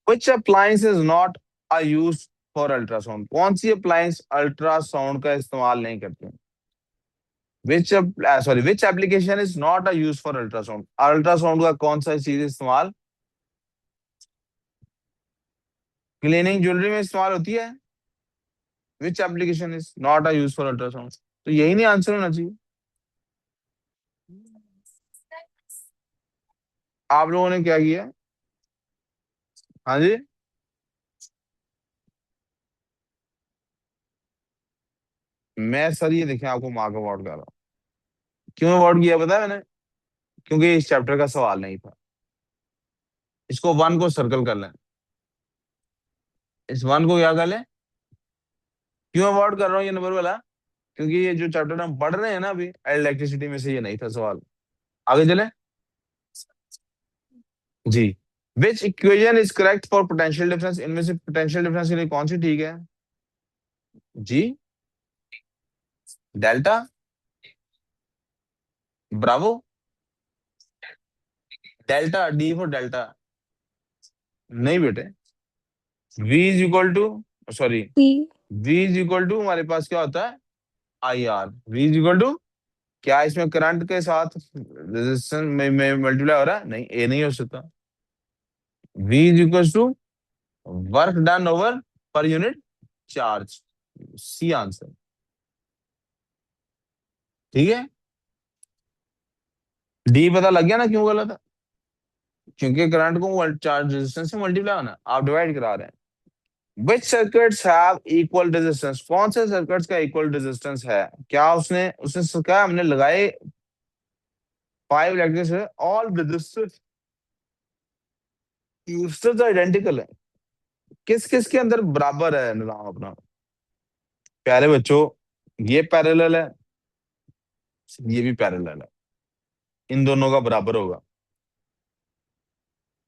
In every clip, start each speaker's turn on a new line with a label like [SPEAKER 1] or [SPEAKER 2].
[SPEAKER 1] Which appliance is not a use for ultrasound? कौन सी appliance ultrasound का इस्तेमाल नहीं करते? Which sorry, which application is not a use for ultrasound? Ultrasound का कौन सा चीज इस्तेमाल क्लीनिंग ज्वेलरी में इस्तेमाल होती है? Which application is not a use for ultrasound? तो यही नहीं आंसर होना चाहिए। आप लोगों ने क्या किया? हाँ जी। मैं सर ये देखें आपको मार्क अवार्ड कर रहा हूँ। क्यों अवार्ड किया पता है मैंने? क्योंकि इस चैप्टर का सवाल नहीं था। इसको वन को सर्कल कर लें। इस वन को क्या कर लें? क्यों अवार्ड कर रहा हूँ ये नंबर वाला? क्योंकि ये जो चैप्टर हम पढ़ रहे हैं ना अभी, इलेक्ट्रिसिटी में से ये नहीं था सवाल। आगे चले जी। Which equation is correct for potential difference? इनमें से पोटेंशियल डिफरेंस के लिए कौन सी ठीक है? जी। Delta, bravo, delta, D for delta. नहीं बेटे। V is equal to, sorry,
[SPEAKER 2] C.
[SPEAKER 1] V is equal to हमारे पास क्या होता है? I R. V is equal to, क्या इसमें करंट के साथ रेजिस्टेंस में मल्टीप्लाई हो रहा है? नहीं, ए नहीं हो सकता। V is equal to work done over per unit charge. C answer. ठीक है। डी पता लग गया ना क्यों गलत है? क्योंकि करंट को चार्ज रेजिस्टेंस से मल्टीप्लाई होना, आप डिवाइड करा रहे हैं। विच सर्किट्स हैव इक्वल रेजिस्टेंस? कौन से सर्किट्स का इक्वल रेजिस्टेंस है? क्या उसने उसने कहा हमने लगाए 5 electric, all resistance resistance identical है। किस किस के अंदर बराबर है निजाम अपना? प्यारे बच्चों, ये पैरेलल है, ये भी पैरेलल है, इन दोनों का बराबर होगा।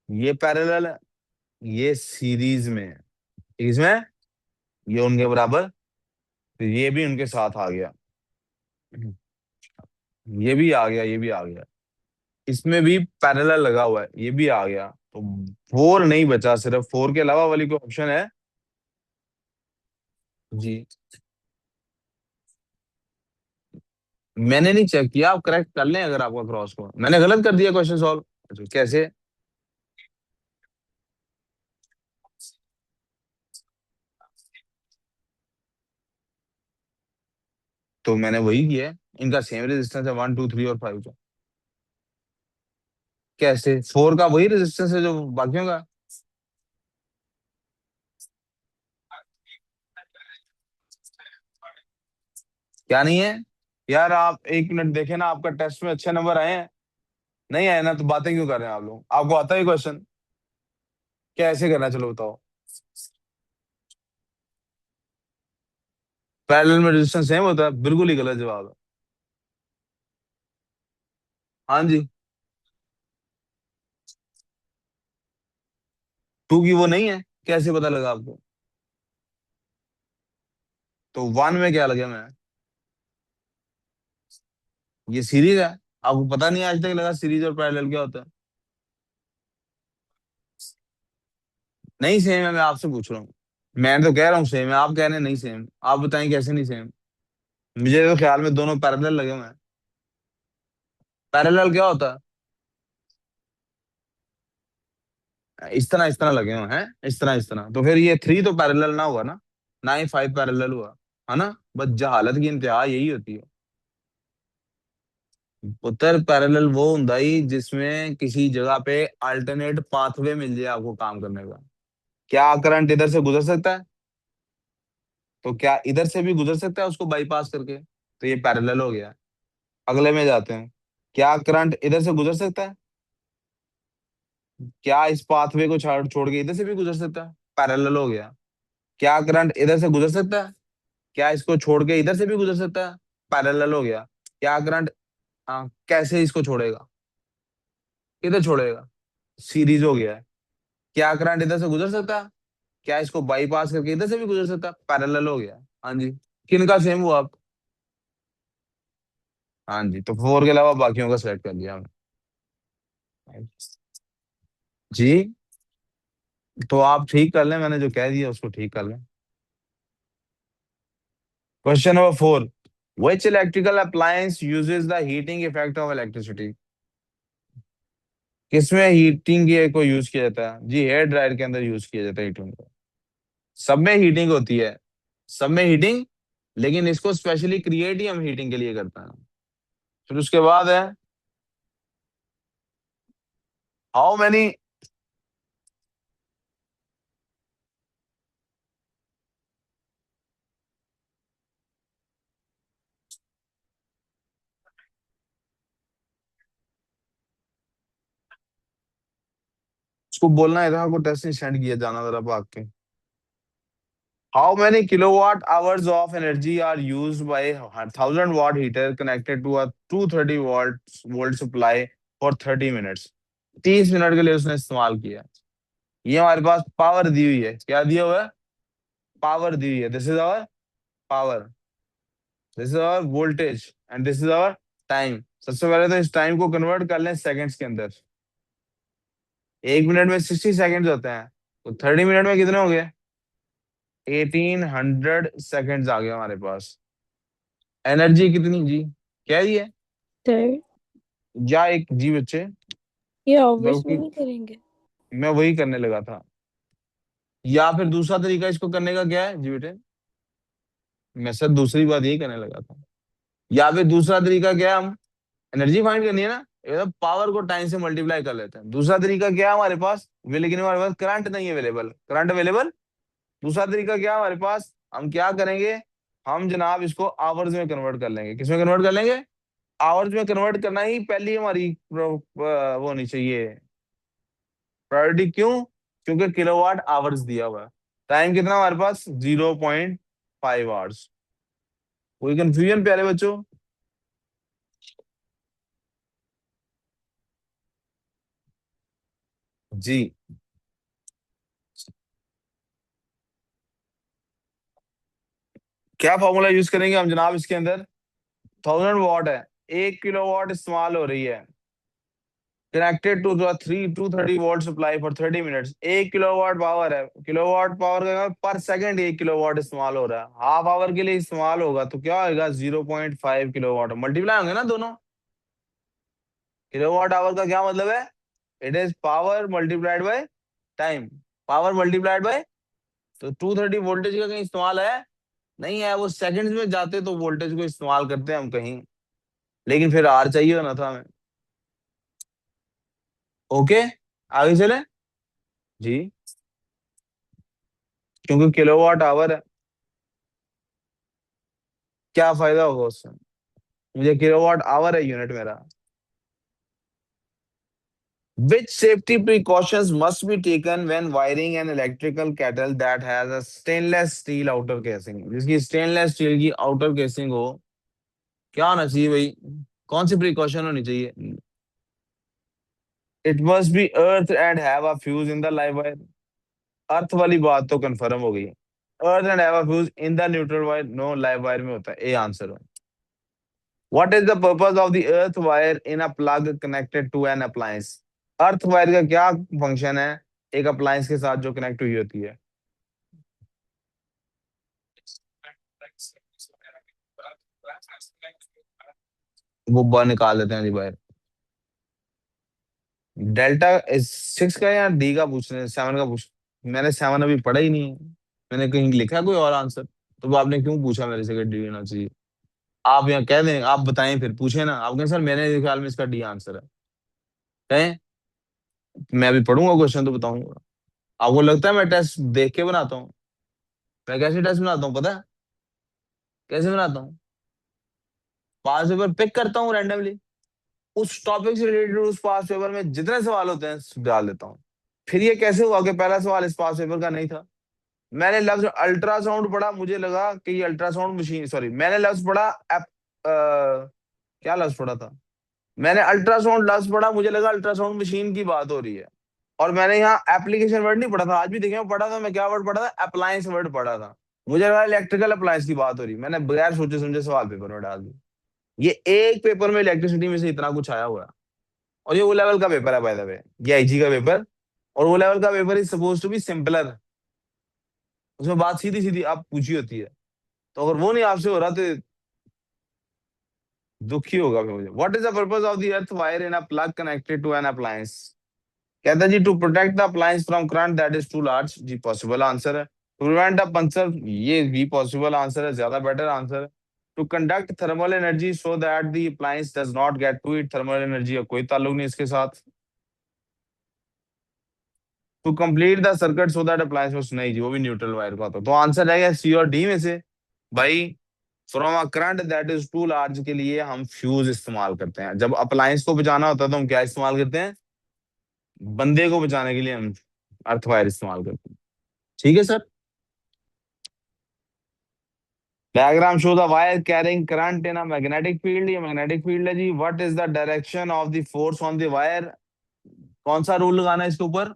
[SPEAKER 1] ये पैरेलल है, ये सीरीज में है। इसमें ये उनके बराबर, तो ये भी उनके साथ आ गया। ये भी आ गया, ये भी आ गया। इसमें भी पैरेलल लगा हुआ है, ये भी आ गया। तो 4 नहीं बचा, सिर्फ 4 के अलावा वाली कोई ऑप्शन है? जी। मैंने नहीं चेक किया, आप करेक्ट कर लें अगर आपका क्रॉस को। मैंने गलत कर दिया क्वेश्चन सॉल्व? अच्छा, कैसे? तो मैंने वही किया है। इनका सेम रेजिस्टेंस है, 1 2 3 और 5 का। कैसे 4 का वही रेजिस्टेंस है जो बाकियों का? क्या नहीं है? यार आप एक मिनट देखें ना, आपका टेस्ट में अच्छे नंबर आए हैं। नहीं आए ना तो बातें क्यों कर रहे हैं आप लोग? आपको आता है क्वेश्चन? कैसे करना है? चलो बताओ। पैरेलल में रेजिस्टेंस सेम होता है? बिल्कुल ही गलत जवाब है। हाँ जी। 2 की वो नहीं है? कैसे पता लगा आपको? तो 1 में क्या लगे मैं? ये सीरीज है। आपको पता नहीं आज तक लगा सीरीज और पैरेलल क्या होता है? नहीं सेम है, मैं आपसे पूछ रहा हूँ। मैं तो कह रहा हूँ सेम है, आप कह रहे हैं नहीं सेम। आप बताएं कैसे नहीं सेम? मुझे तो ख्याल में दोनों पैरेलल लगे हुए हैं। पैरेलल क्या होता है? इस तरह लगे हुए हैं, इस तरह। तो फिर ये 3 तो पैरेलल ना हुआ ना, ना ही 5 पैरेलल हुआ, है ना? बस जहालत की इंतहा यही होती है। उत्तर पैरेलल वो ਹੁੰਦਾ ही जिसमें किसी जगह पे अल्टरनेट पाथवे मिल जाए आपको काम करने का। क्या करंट इधर से गुजर सकता है? तो क्या इधर से भी गुजर सकता है उसको बाईपास करके? तो ये पैरेलल हो गया। अगले में जाते हैं। क्या करंट इधर से गुजर सकता है? क्या इस पाथवे को छोड़ छोड़ के इधर से भी गुजर सकता है? पैरेलल हो गया। क्या करंट इधर से गुजर सकता है? क्या इसको छोड़ के इधर से भी गुजर सकता है? पैरेलल हो गया। क्या करंट, हाँ, कैसे इसको छोड़ेगा? इधर छोड़ेगा। सीरीज हो गया है। क्या करंट इधर से गुजर सकता है? क्या इसको बाईपास करके इधर से भी गुजर सकता है? पैरेलल हो गया। हाँ जी। किनका सेम हुआ आप? हाँ जी, तो 4 के अलावा बाकियों का सेलेक्ट कर लिया हमने। जी, तो आप ठीक कर लें, मैंने जो कह दिया उसको ठीक कर लें। Question number 4, which electrical appliance uses the heating effect of electricity? किसमें हीटिंग के को यूज किया जाता है जी? हेयर ड्रायर के अंदर यूज किया जाता है हीटिंग को। सब में हीटिंग होती है, सब में हीटिंग, लेकिन इसको स्पेशली क्रिएट ही हम हीटिंग के लिए करते हैं। फिर उसके बाद है, हाउ मेनी, उसको बोलना है था, को टेस्ट नहीं सेंड किया जाना जरा भाग के। How many kilowatt hours of energy are use by 1000 watt heater connected to a 230 volt supply for 30 minutes? 30 minute के लिए उसने इस्तेमाल किया। ये हमारे पास पावर दी हुई है, क्या दिया हुआ है? पावर दी हुई है। This is our power, this is our voltage, and this is our time. सबसे पहले तो इस टाइम को कन्वर्ट कर लें सेकंड्स के अंदर। 1 मिनट में 60 सेकंड्स होते हैं, तो 30 मिनट में कितने हो गए? 1800 सेकंड्स आ गए हमारे पास। एनर्जी कितनी जी? क्या ये?
[SPEAKER 2] सर,
[SPEAKER 1] या एक जी बच्चे,
[SPEAKER 2] ये ऑब्वियस में
[SPEAKER 1] बल्कि
[SPEAKER 2] नहीं करेंगे।
[SPEAKER 1] मैं वही करने लगा था। या फिर दूसरा तरीका इसको करने का क्या है जी बेटे? मैं सर दूसरी बात यही करने लगा था। या फिर दूसरा तरीका क्या है, हम एनर्जी फाइंड करनी है ना, एकदम पावर को टाइम से मल्टीप्लाई कर लेते हैं। दूसरा तरीका क्या है हमारे पास? वे लेकिन हमारे पास करंट नहीं है अवेलेबल, करंट अवेलेबल। दूसरा तरीका क्या है हमारे पास? हम क्या करेंगे, हम जनाब इसको आवर्स में कन्वर्ट कर लेंगे। किसमें कन्वर्ट कर लेंगे? आवर्स में कन्वर्ट करना ही पहली हमारी वो होनी चाहिए प्रायोरिटी। क्यों? क्योंकि किलोवाट आवर्स दिया हुआ है। टाइम कितना हमारे पास? 0.5 आवर्स। कोई कंफ्यूजन प्यारे बच्चों? जी, क्या फॉर्मूला यूज करेंगे हम जनाब इसके अंदर? 1000 वाट है, 1 किलोवाट इस्तेमाल हो रही है, connected to three 230 volt supply for 30 minutes. 1 kilowatt power है, किलोवाट पावर का पर सेकंड 1 किलोवाट इस्तेमाल हो रहा है, हाफ आवर के लिए इस्तेमाल होगा तो क्या होगा? 0.5 किलोवाट। मल्टीप्लाई होंगे ना दोनों। किलोवाट आवर का क्या मतलब है? It is power multiplied by time, power multiplied by. तो 230 वोल्टेज का कहीं इस्तेमाल है? नहीं है, वो सेकंड्स में जाते तो वोल्टेज को इस्तेमाल करते हैं हम कहीं, लेकिन फिर आर चाहिए होना था हमें। ओके, आगे चले जी, क्योंकि किलोवाट आवर है। क्या फायदा होगा उससे? मुझे किलोवाट आवर है यूनिट मेरा। Which safety precautions must be taken when wiring an electrical kettle that has a stainless steel outer casing? जिसकी स्टेनलेस स्टील की आउटर केसिंग हो, क्या होना चाहिए भाई? कौन सी प्रिकॉशन होनी चाहिए? It must be earth and have a fuse in the live wire. Earth वाली बात तो कंफर्म हो गई। Earth and have a fuse in the neutral wire, no live wire में होता है, ए आंसर है। What is the purpose of the earth wire in a plug connected to an appliance? Earth wire का क्या function है एक appliance के साथ जो कनेक्ट हुई होती है? वो बाहर निकाल देते हैं जी बाहर। डेल्टा इस 6 का या डी का पूछ रहे हैं, 7 का पूछ? मैंने 7 अभी पढ़ा ही नहीं है, मैंने कहीं लिखा है कोई और आंसर? तो वो आपने क्यों पूछा मेरे से कि डी होना चाहिए? आप यहाँ कह दें, आप बताएं, फिर पूछे ना, आप कहें सर मेरे ख्याल में इसका डी आंसर है, कहें। मैं अभी पढ़ूंगा क्वेश्चन तो बताऊंगा। आपको लगता है मैं टेस्ट देख के बनाता हूँ? मैं कैसे टेस्ट बनाता हूँ पता है? कैसे बनाता हूँ? पास पेपर पिक करता हूँ रैंडमली, उस टॉपिक से रिलेटेड उस पास पेपर में जितने सवाल होते हैं डाल देता हूँ। फिर ये कैसे हुआ कि पहला सवाल इस पास पेपर का नहीं था? मैंने लफ्ज अल्ट्रासाउंड पढ़ा, मुझे लगा कि ये अल्ट्रासाउंड मशीन, सॉरी मैंने लफ्ज पढ़ा क्या लफ्ज पढ़ा था? मैंने अल्ट्रासाउंड लफ्ज पढ़ा, मुझे लगा अल्ट्रासाउंड मशीन की बात हो रही है। और मैंने यहाँ एप्लीकेशन वर्ड नहीं पढ़ा था, आज भी देखे मैं पढ़ा था, मैं क्या वर्ड पढ़ा था? अप्लायंस वर्ड पढ़ा था। मुझे लगा इलेक्ट्रिकल अप्लायंस की बात हो रही, मैंने बगैर सोचे समझे सवाल पेपर में डाल दी। ये एक पेपर में इलेक्ट्रिसिटी में से इतना कुछ आया हुआ है। और ये ओ लेवल का पेपर है बाय द वे, ये आईजी का पेपर, और वो लेवल का paper is suppose to be simpler, उसमें बात सीधी सीधी आप पूछी होती है। तो अगर वो नहीं आपसे हो रहा तो दुखी होगा फिर मुझे। What is the purpose of the earth wire in a plug connected to an appliance? कहता है जी to protect the appliance from current that is too large, जी पॉसिबल आंसर है। टू प्रिवेंट अ पंक्चर, ये भी possible answer है, ज्यादा better answer है। To conduct thermal energy so that the appliance does not get to it, thermal energy का कोई ताल्लुक नहीं इसके साथ। To complete the circuit so that appliance was, नहीं जी वो भी न्यूट्रल वायर का होता, तो आंसर रहेगा सी और डी में से। भाई from a current that is too large के लिए हम फ्यूज इस्तेमाल करते हैं। जब अप्लायंस को बचाना होता है तो हम क्या इस्तेमाल करते हैं? बंदे को बचाने के लिए हम अर्थ वायर इस्तेमाल करते हैं। ठीक है sir. Diagram show the wire carrying current in a magnetic field, ये मैग्नेटिक फील्ड है जी। What is the direction of the force on the wire? कौन सा रूल लगाना है इसके ऊपर?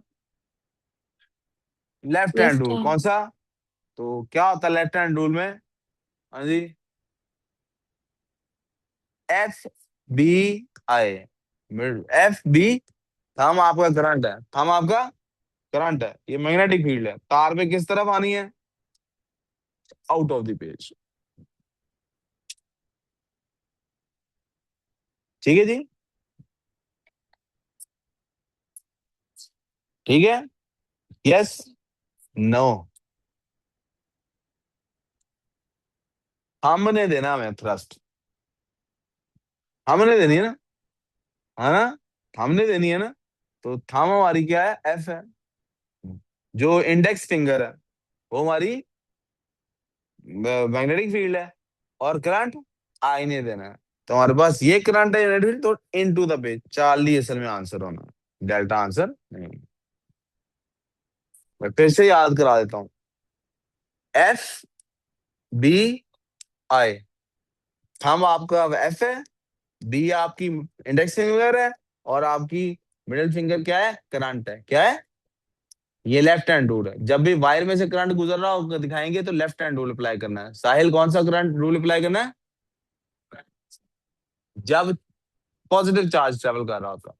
[SPEAKER 1] Left hand
[SPEAKER 2] Left
[SPEAKER 1] rule.
[SPEAKER 2] hand.
[SPEAKER 1] कौन सा? तो क्या होता है लेफ्ट हैंड रूल में? हाँ जी, F B I, F B, thumb आपका करंट है, थम आपका करंट है, ये मैग्नेटिक फील्ड है, तार पे किस तरफ आनी है? Out of the page. ठीक है जी। ठीक है। यस। नो। हमने देना हमें थ्रस्ट, हमने देनी है ना, है ना, हमने देनी है ना। तो थम हमारी क्या है? एफ है। जो इंडेक्स फिंगर है वो हमारी मैग्नेटिक फील्ड है। और करंट आई ने देना है। तो हमारे पास ये करंट है मैग्नेटिक फील्ड, तो इनटू द पेज, चार्ली असल में आंसर होना है, डेल्टा आंसर नहीं। मैं फिर से याद करा देता हूँ। एफ बी आई, थंब आपका एफ है, बी आपकी इंडेक्स फिंगर है, और आपकी मिडिल फिंगर क्या है? करंट है। क्या है? ये लेफ्ट हैंड रूल है। जब भी वायर में से करंट गुजर रहा हो दिखाएंगे तो लेफ्ट हैंड रूल अप्लाई करना है। साहिल कौन सा करंट रूल अप्लाई करना है? जब पॉजिटिव चार्ज ट्रेवल कर रहा होता,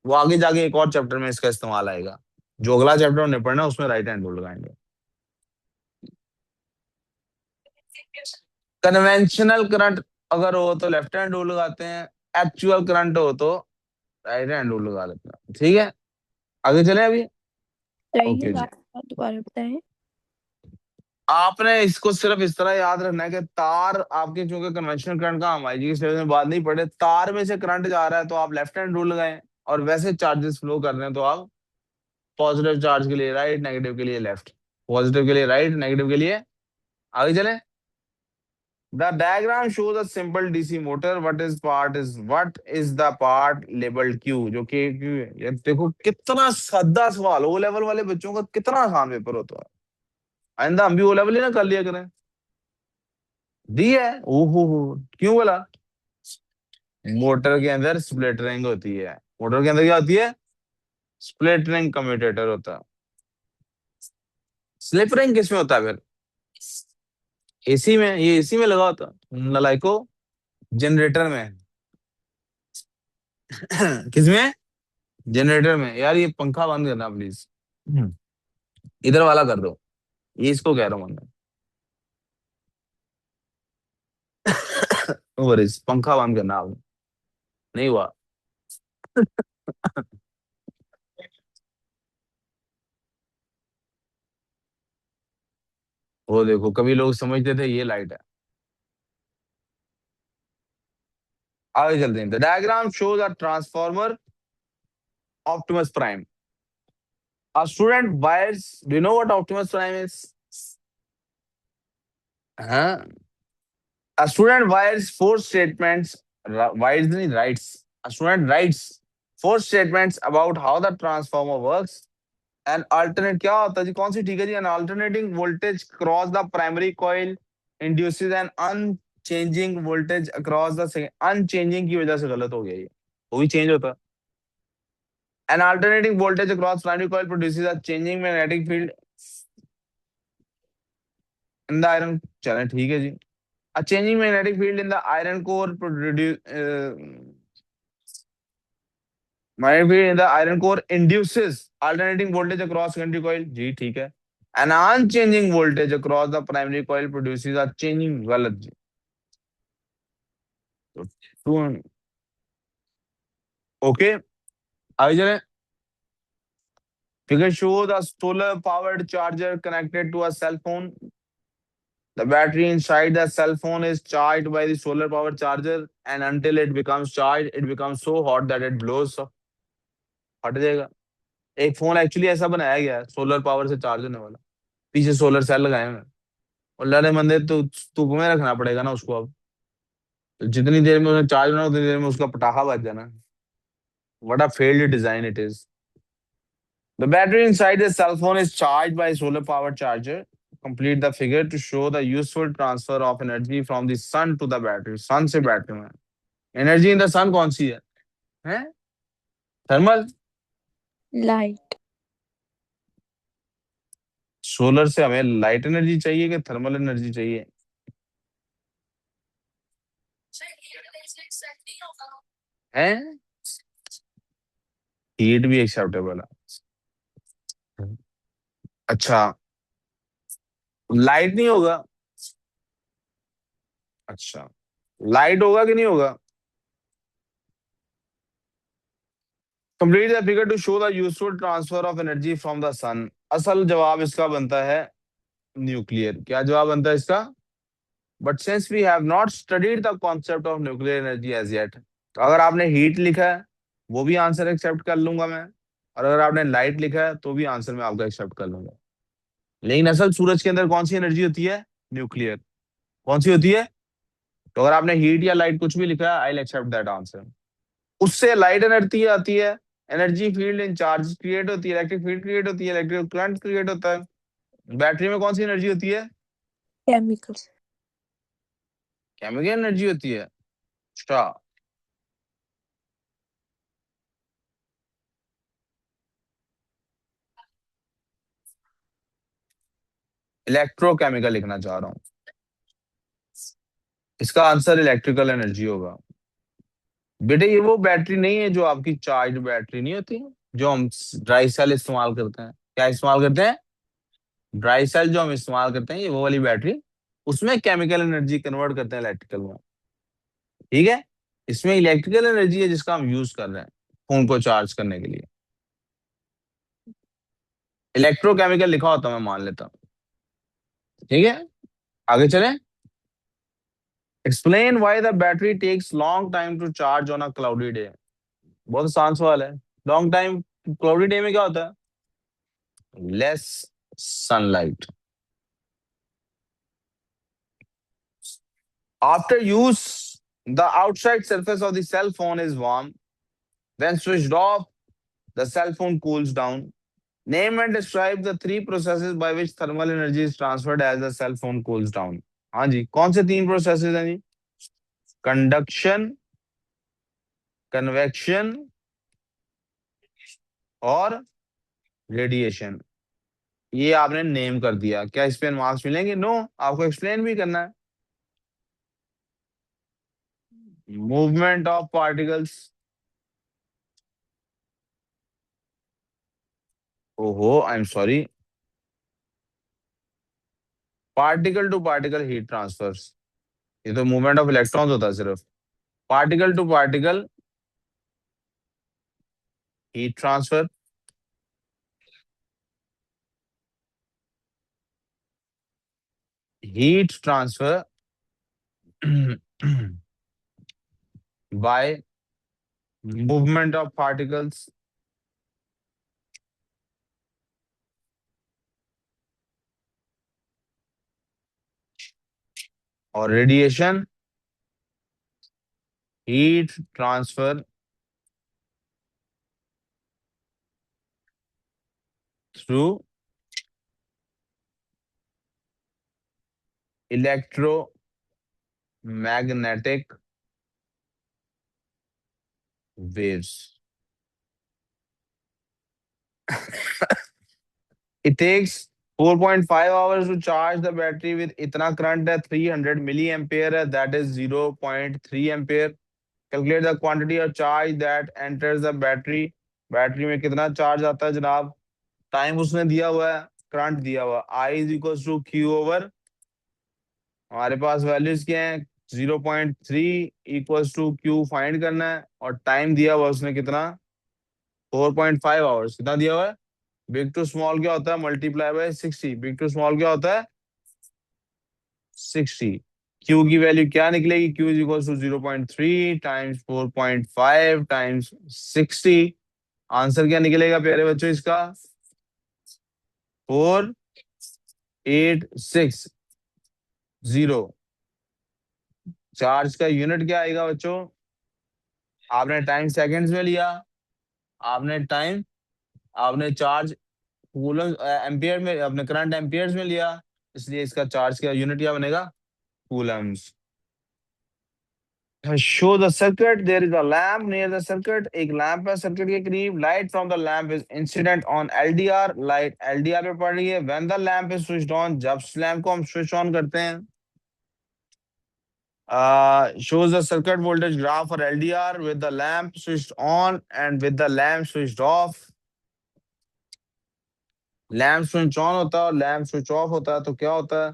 [SPEAKER 1] वो आगे जाके एक और चैप्टर में इसका इस्तेमाल आएगा। जो अगला चैप्टर हमने पढ़ना है उसमें राइट हैंड रूल लगाएंगे। कन्वेंशनल करंट अगर हो तो लेफ्ट हैंड रूल लगाते हैं, एक्चुअल करंट हो तो राइट हैंड रूल लगा लेते हैं। ठीक है, आगे चले अभी।
[SPEAKER 2] सही है
[SPEAKER 1] ओके जी।
[SPEAKER 2] बात, दोबारा बताएं।
[SPEAKER 1] आपने इसको सिर्फ इस तरह याद रखना है कि तार आपके, चूंकि कन्वेंशनल करंट का हम आईजी के सिलेबस में बात नहीं पढ़े, तार में से करंट जा रहा है तो आप लेफ्ट हैंड रूल लगाएं, और वैसे चार्जेस फ्लो कर रहे हैं तो आप पॉजिटिव चार्ज के लिए राइट, नेगेटिव के लिए लेफ्ट, पॉजिटिव के लिए राइट, नेगेटिव के लिए। आगे चले। The diagram shows a simple DC motor, what is the part labelled Q, जो कि क्यू है। यार देखो कितना सादा सवाल, ओ लेवल वाले बच्चों का कितना आसान पेपर होता है। आइंदा हम भी ओ लेवल ही ना कर लिया करें। दी है, ओहो हो, क्यों बोला? मोटर के अंदर स्प्लिट रिंग होती है। मोटर के अंदर क्या होती है? स्प्लिट रिंग कम्यूटेटर होता है। स्लिप रिंग किसमें होता है फिर? एसी में, ये एसी में लगा होता है नलाइको, जनरेटर में। किसमें? जनरेटर में। यार ये पंखा बंद करना प्लीज, इधर वाला कर दो, ये इसको कह रहा हूँ मैं। नो वरीज, पंखा बंद करना आप। नहीं हुआ। वो देखो कभी लोग समझते थे ये लाइट है। आगे चलते हैं। The diagram shows a transformer Optimus prime. A student wires. Do you know what Optimus Prime is? Huh? A student wires four statements. Wires नहीं, writes. A student writes four statements about how the transformer works. An alternate क्या होता है जी? कौन सी ठीक है जी? An alternating voltage across the primary coil induces an unchanging voltage across the second. Unchanging की वजह से गलत हो गया ये, वो भी चेंज होता है। An alternating voltage across primary coil produces a changing magnetic field in the iron. चलें ठीक है जी। A changing magnetic field in the iron core produce, magnetic field in the iron core induces alternating voltage across secondary coil, जी ठीक है. An unchanging voltage across the primary coil produces a changing, गलत जी. तो to, okay, आगे चलें. Figure show the solar powered charger connected to a cell phone. The battery inside the cell phone is charged by the solar power charger, and until it becomes charged, it becomes so hot that it blows up. फट जाएगा. एक phone actually ऐसा बनाया गया है solar power से charge होने वाला. पीछे सोलर सेल लगाए हुए हैं. और लड़े मंदे तो धूप में रखना पड़ेगा ना उसको अब. तो जितनी देर में उन्हें चार्ज होना उतनी देर में उसका पटाखा बज जाना. What a failed design it is. The battery inside the cell phone is charged by a solar power charger. Complete the figure to show the useful transfer of energy from the sun to the battery. Sun से battery में. Energy in the sun कौन सी है? हैं? Thermal.
[SPEAKER 2] Light.
[SPEAKER 1] Solar से हमें light energy चाहिए कि thermal energy चाहिए? हैं? हीट भी एक्सेप्टेबल है. अच्छा, लाइट नहीं होगा. अच्छा, लाइट होगा कि नहीं होगा? Complete the figure to show the useful transfer of energy from the sun. असल जवाब इसका बनता है न्यूक्लियर. क्या जवाब बनता है इसका? But since we have not studied the concept of nuclear energy as yet, तो अगर आपने हीट लिखा है वो भी आंसर एक्सेप्ट कर लूंगा मैं, और अगर आपने लाइट लिखा है तो भी आंसर मैं आपका एक्सेप्ट कर लूंगा. लेकिन असल सूरज के अंदर कौन सी एनर्जी होती है? न्यूक्लियर. कौन सी होती है? तो अगर आपने हीट या लाइट कुछ भी लिखा है, I will accept that answer. उससे लाइट एनर्जी आती है, energy field in charge create होती है, इलेक्ट्रिक फील्ड क्रिएट होती है, इलेक्ट्रिक करंट क्रिएट होता है. बैटरी में कौन सी एनर्जी होती है?
[SPEAKER 2] Chemical.
[SPEAKER 1] केमिकल एनर्जी होती है. अच्छा, इलेक्ट्रोकेमिकल लिखना चाह रहा हूँ. इसका आंसर इलेक्ट्रिकल एनर्जी होगा. बेटे ये वो बैटरी नहीं है जो आपकी चार्ज बैटरी नहीं होती, जो हम ड्राई सेल इस्तेमाल करते हैं. क्या इस्तेमाल करते हैं? ड्राई सेल जो हम इस्तेमाल करते हैं, ये वो वाली बैटरी. उसमें केमिकल एनर्जी कन्वर्ट करते हैं इलेक्ट्रिकल में. ठीक है. इसमें इलेक्ट्रिकल एनर्जी है जिसका हम यूज कर रहे हैं फोन को चार्ज करने के लिए. इलेक्ट्रोकेमिकल लिखा होता मैं मान लेता हूँ. ठीक है, आगे चलें. Explain why the battery takes long time to charge on a cloudy day. बहुत आसान सवाल है. लॉन्ग टाइम क्लाउडी डे में क्या होता है? Less sunlight. After use the outside surface of the cell phone is warm. When switched off, the cell phone cools down. Name and describe the three processes by which thermal energy is transferred as the cell phone cools down. हाँ जी, कौन से तीन processes हैं जी? Conduction, convection और radiation. ये आपने name कर दिया. क्या इस पे मार्क्स मिलेंगे? नो, आपको एक्सप्लेन भी करना है. Movement of particles. ओहो, I am sorry. Particle to particle heat transfer. ये तो मूवमेंट ऑफ इलेक्ट्रॉन्स होता है सिर्फ. Particle to particle heat transfer. Heat transfer by movement of particles और radiation. Heat transfer through electromagnetic waves. It takes 4.5 hours to charge the battery with इतना current है 300 मिली ampere है, that is 0.3 ampere. Calculate the quantity of charge that enters the battery, battery में कितना charge आता है जनाब। Time उसने दिया हुआ है, करंट दिया हुआ, I is equal to Q over, हमारे पास वैल्यूज क्या है, 0.3 इक्वल्स टू क्यू फाइंड करना है, और टाइम दिया हुआ उसने कितना, 4.5 आवर्स, कितना दिया हुआ है। बिग टू स्मॉल क्या होता है, multiply by 60, big to small क्या होता है 60। क्यू की वैल्यू क्या निकलेगी, Q is equal to 0.3 times 4.5 times 60। Answer क्या निकलेगा प्यारे बच्चों इसका, 4860। चार्ज का यूनिट क्या आएगा बच्चों, आपने टाइम सेकंड्स में लिया, आपने टाइम, आपने चार्ज कूलम एम्पियर में, अपने करंट एम्पियर्स में लिया, इसलिए इसका चार्ज का यूनिट क्या बनेगा, coulombs. Show the circuit, there is a lamp near the circuit, एक लैंप है सर्किट के करीब, light from the lamp is incident on LDR, light LDR पे पड़ रही है, when the lamp is switched on, जब लैंप को हम स्विच ऑन करते हैं। Shows the circuit voltage graph for LDR with the lamp switched on and with the lamp switched off. Lamp switch on होता है और लैम्प स्विच ऑफ होता है तो क्या होता है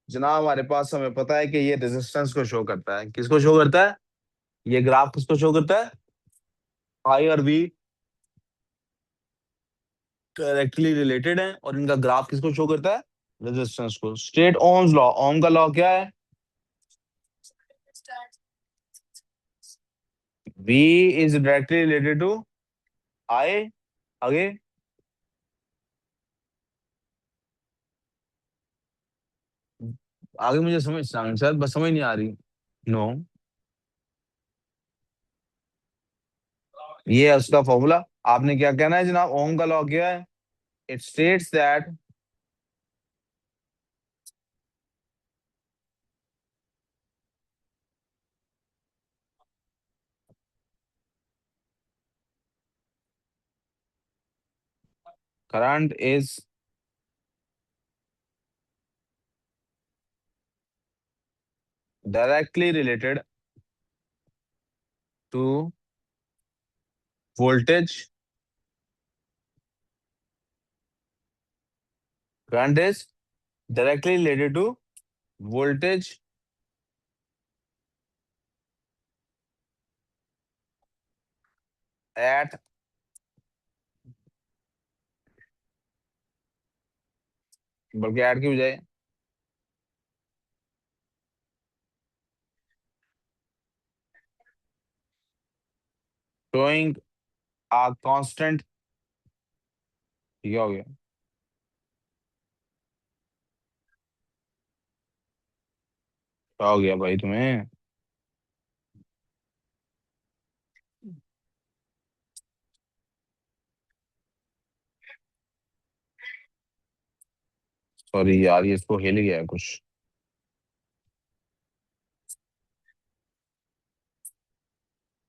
[SPEAKER 1] जनाब, हमारे पास हमें पता है कि ये रेजिस्टेंस को शो करता है, किसको शो करता है, ये ग्राफ किसको शो करता है, आई और वी डायरेक्टली रिलेटेड है, और इनका ग्राफ किसको शो करता है, रेजिस्टेंस को। स्टेट ओम्स लॉ, ओम का लॉ क्या है, V is directly related to I, आगे आगे मुझे समझ सर बस समझ नहीं आ रही। नो, ये है उसका फॉर्मूला। आपने क्या कहना है जनाब, ओम का लॉ क्या है, it states that current is directly related to voltage, current is directly related to voltage at, बल्कि एट की बजाय showing a constant, क्या हो गया, क्या हो गया भाई तुम्हें, सॉरी यार ये इसको हिल गया है कुछ।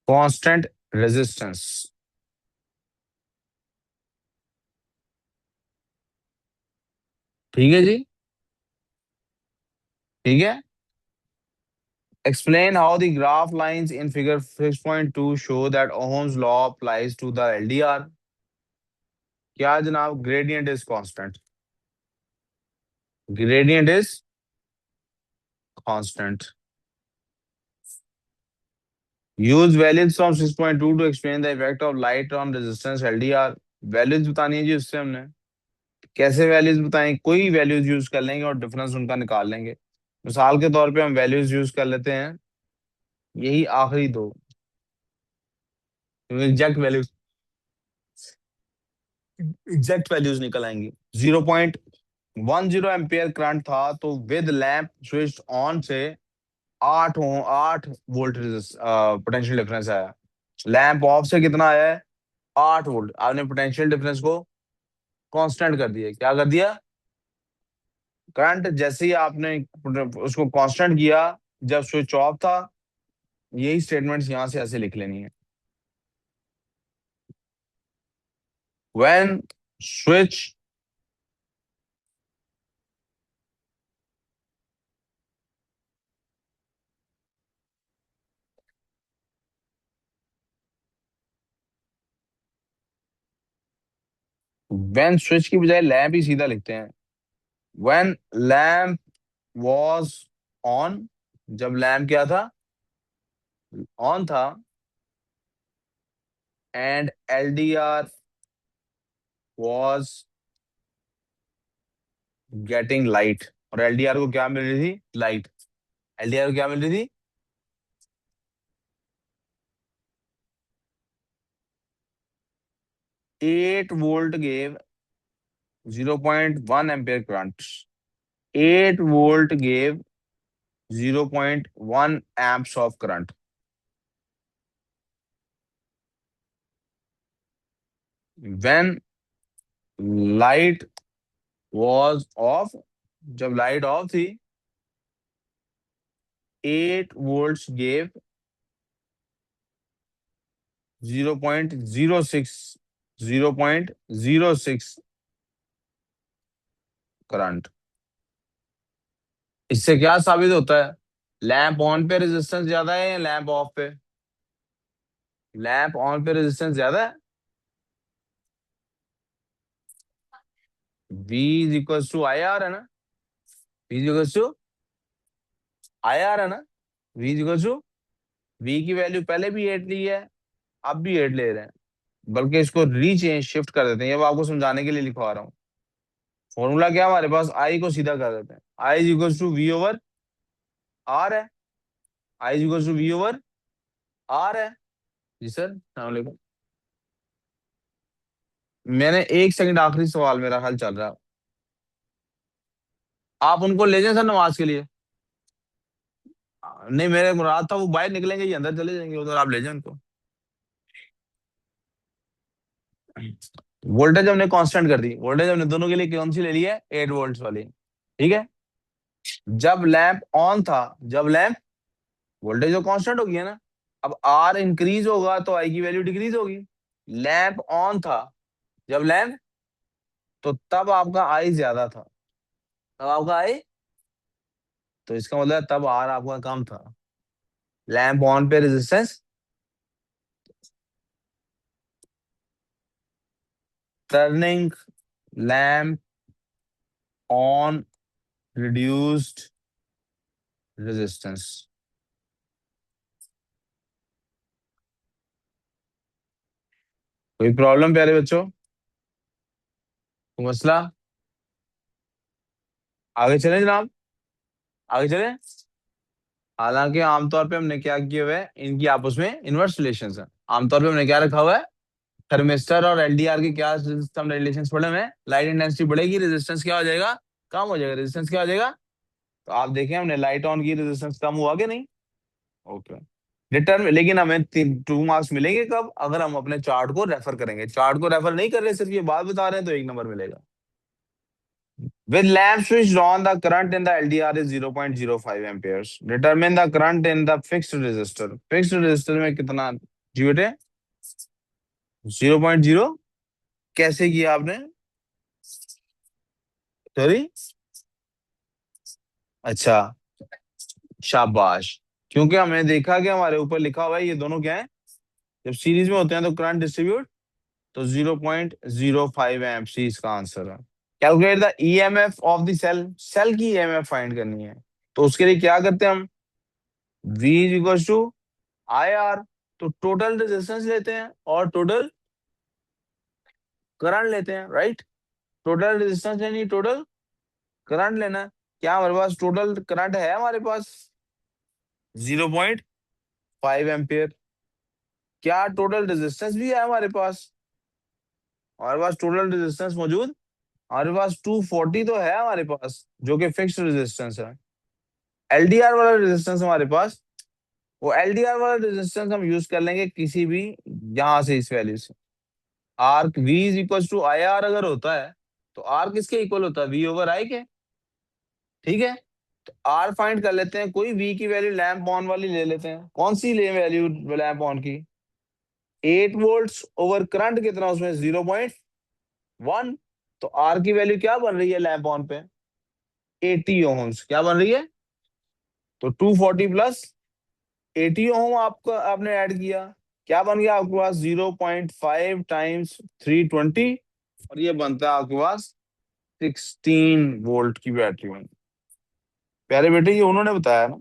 [SPEAKER 1] कांस्टेंट रेजिस्टेंस, ठीक है जी, ठीक है। Explain how the graph lines in figure 6.2 show that Ohm's law applies to the LDR। क्या जनाब, gradient is constant, gradient is constant। Use values from 6.2 to explain the effect of light on resistance LDR। Values बतानी है जी उससे हमने, कैसे values बताएं, कोई values use कर लेंगे और डिफरेंस उनका निकाल लेंगे। मिसाल के तौर पे हम वैल्यूज यूज कर लेते हैं, यही आखिरी दो, एग्जैक्ट वैल्यूज, एग्जैक्ट वैल्यूज निकल आएंगी। 0.10 एम्पियर करंट था तो विद लैंप स्विच ऑन से 8 वोल्ट पोटेंशियल डिफरेंस आया, लैंप ऑफ से कितना आया है 8 वोल्ट। आपने पोटेंशियल डिफरेंस को कांस्टेंट कर दिया, क्या कर दिया, करंट जैसे ही आपने उसको कांस्टेंट किया जब स्विच ऑफ था, यही स्टेटमेंट्स यहां से ऐसे लिख लेनी है। व्हेन स्विच व्हेन स्विच की बजाय लैम्प ही सीधा लिखते हैं। व्हेन लैम्प वॉज ऑन, जब लैम्प क्या था, ऑन था, and LDR was getting light, और एलडीआर को क्या मिल रही थी, लाइट। एलडीआर को क्या मिल रही थी, 8 volt gave 0.1 ampere current. 8 volt gave 0.1 amps of current when light was off, जब लाइट ऑफ थी 8 volts gave 0.06 करंट। इससे क्या साबित होता है, लैंप ऑन पे रेजिस्टेंस ज्यादा है या लैंप ऑफ पे, लैंप ऑन पे रेजिस्टेंस ज्यादा है। V is equal to I R है ना, V is equal to I R है ना, V is equal to, V की वैल्यू पहले भी 8 ली है, अब भी 8 ले रहे हैं, बल्कि इसको रीचेंज शिफ्ट कर देते हैं, ये मैं आपको समझाने के लिए लिखवा रहा हूँ। फॉर्मूला क्या हमारे पास, आई को सीधा कर देते हैं, I is equal to V over R है, I is equal to V over R है। जी सर, सलामकुम। मैंने 1 सेकंड, आखिरी सवाल मेरा हल चल रहा है, आप उनको ले जाएं सर नमाज के लिए। नहीं, मेरे मुराद था वो बाहर निकलेंगे, ये अंदर चले जाएंगे, उधर आप ले जाएं उनको। वोल्टेज हमने कांस्टेंट कर दी, वोल्टेज हमने दोनों के लिए कौन सी ले ली है, 8 वोल्ट वाली, ठीक है। जब लैंप ऑन था, जब लैंप, वोल्टेज तो कांस्टेंट होगी है ना, अब आर इंक्रीज होगा तो आई की वैल्यू डिक्रीज होगी। लैंप ऑन था जब लैंप, तो तब आपका आई ज्यादा था, तब आपका आई, तो इसका मतलब है तब आर आपका कम था। लैंप ऑन पे resistance, turning lamp on reduced resistance. कोई प्रॉब्लम प्यारे बच्चों, कोई मसला, आगे चलें जनाब, आगे चलें। हालांकि आमतौर पे हमने क्या किया हुआ है, इनकी आपस में इनवर्स रिलेशन है। आमतौर पे हमने क्या रखा हुआ है, थर्मिस्टर और एलडीआर के क्या सिस्टम रिलेशन पढ़े हुए हैं, लाइट इंटेंसिटी बढ़ेगी, रेजिस्टेंस क्या हो जाएगा, कम हो जाएगा, रेजिस्टेंस क्या हो जाएगा। तो आप देखें हमने लाइट ऑन की, रेजिस्टेंस कम हुआ कि नहीं। ओके, डिटर्म, लेकिन हमें 2 मार्क्स मिलेंगे कब, अगर हम अपने चार्ट को रेफर करेंगे। चार्ट को रेफर नहीं कर रहे, सिर्फ ये बात बता रहे हैं, तो 1 नंबर मिलेगा। With lamp switched on, the current in the LDR is 0.05 amperes. Determine the current in the fixed resistor. Fixed resistor में कितना जी बेटे, 0.0, कैसे किया आपने, सॉरी, अच्छा, शाबाश। क्योंकि हमने देखा कि हमारे ऊपर लिखा हुआ है ये दोनों क्या है, जब सीरीज में होते हैं तो करंट डिस्ट्रीब्यूट, तो 0.05 एम्प सी इसका आंसर है। Calculate the EMF of the cell, cell की ईएमएफ फाइंड करनी है, तो उसके लिए क्या करते हैं हम, V is equal to I R, तो टोटल रेजिस्टेंस लेते हैं और टोटल करंट लेते हैं, राइट। टोटल रेजिस्टेंस लेनी, टोटल करंट लेना है। क्या हमारे पास टोटल करंट है, हमारे पास 0.5 एम्पियर। क्या टोटल रेजिस्टेंस भी है हमारे पास, हमारे पास टोटल रेजिस्टेंस मौजूद, हमारे पास 240 तो है हमारे पास, जो कि फिक्स्ड रेजिस्टेंस है। एलडीआर वाला रेजिस्टेंस हमारे पास, वो एलडीआर वाला रेजिस्टेंस हम यूज कर लेंगे किसी भी, यहां से इस वैल्यू से। R V is equal to I R अगर होता है, तो आर किसके इक्वल होता है, वी ओवर आई के, ठीक है। तो आर फाइंड कर लेते हैं, कोई वी की वैल्यू लैंप ऑन वाली ले लेते हैं, कौन सी ले वैल्यू लैंप ऑन की, 8 वोल्ट ओवर करंट कितना उसमें, 0.1। तो आर की वैल्यू क्या बन रही है लैंप ऑन पे, 80 ओम्स, क्या बन रही है, तो 240 प्लस 80 ओम आपका आपने ऐड किया, क्या बन गया आपके पास, 0.5 टाइम्स 320, और ये बनता है आपके पास 16 वोल्ट की बैटरी में। प्यारे बेटे ये उन्होंने बताया ना,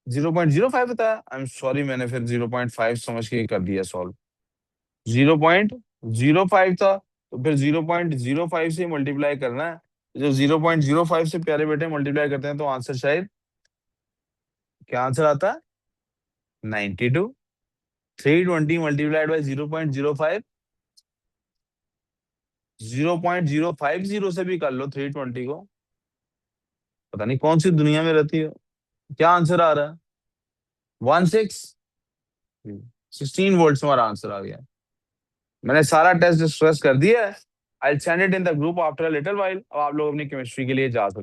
[SPEAKER 1] 0.05 बताया। आई एम सॉरी, मैंने फिर 0.5 समझ के कर दिया सॉल्व। 0.05 था, तो फिर 0.05 से मल्टीप्लाई करना है। जो 0.05 से प्यारे बेटे मल्टीप्लाई करते हैं तो आंसर शायद क्या आंसर आता है? 92। 320 मल्टीप्लाइड बाई 0.05, 0.050 से भी कर लो 320 को। पता नहीं कौन सी दुनिया में रहती है। क्या आंसर आ रहा है? 16। 16 वोल्ट हमारा आंसर आ गया। मैंने सारा टेस्ट स्ट्रेस कर दिया है। I send it in the group after a little while. अब आप लोग अपनी केमिस्ट्री के लिए जा सकते हैं।